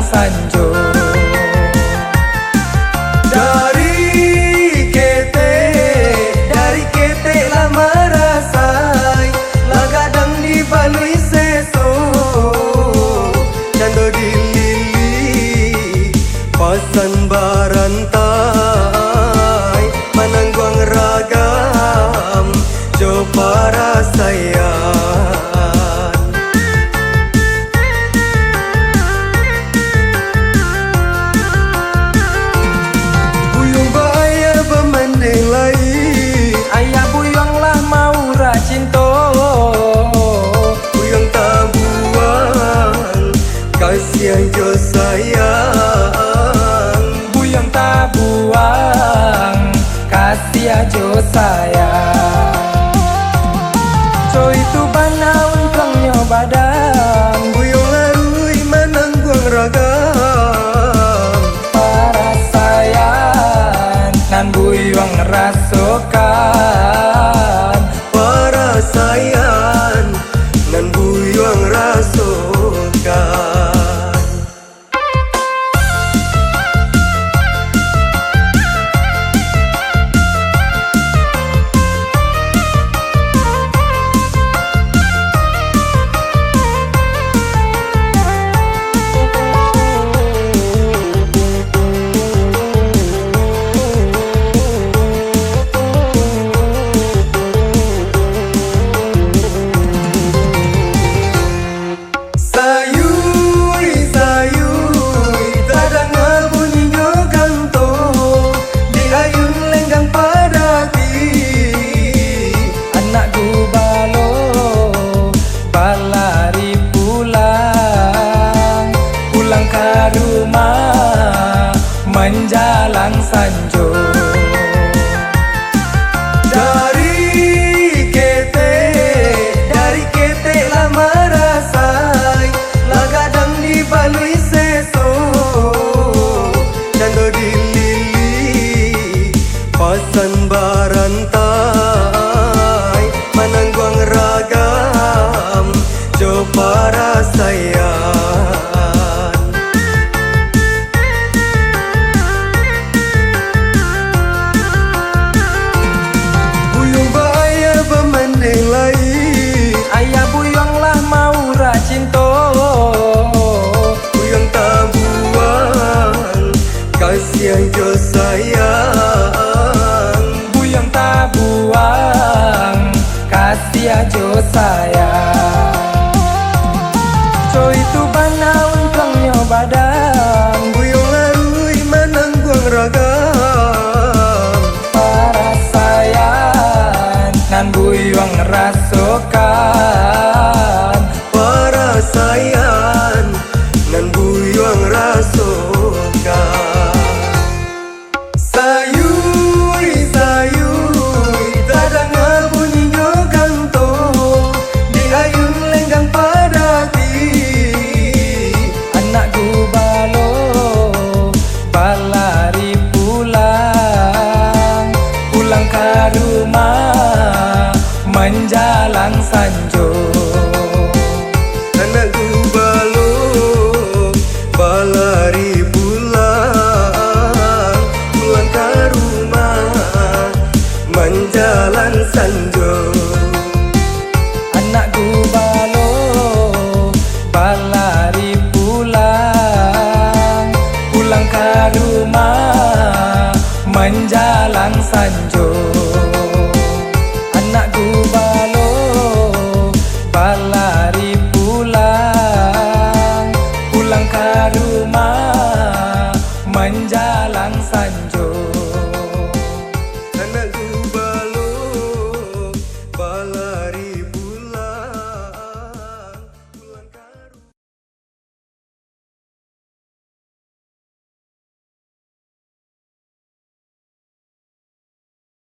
sanjo. Dari kete lama rasai lagadang di balui seso cando dilili pasan barantai manangguang ragam jo para sayang. Buyung bahaya pemandeng lain ayah buyung lah mau racinto buyung tabuan kasihan jo sayang buyung tabuan kasihan jo sayang. Co itu banaun kangnya badan buyung larui manangguang ragam para sayang nan buyung rasokan para sayang nan buyung rasokan. Rumah menjalang sanjo. Dari kete lama rasai lagadang di balui seso cando dilili pasan barantai manangguang ragam jo para sayang. Ayah buyung lah mau racinto buyung tabuan kasihan jo sayang buyung tabuan kasihan jo sayang. Co itu banaun kangnya badan buyung larui manangguang ragam para sayang nan buyung rasokan para sayang nan buyung rasokan. Sayui dadang bunyi ganto di ayun lenggang padati anak gubalo balari pulang ke rumah menjalang sanjo. Anak gubalo balari pulang ke rumah menjalang sanjo. Anak gubalo balari pulang ke rumah menjalang sanjo.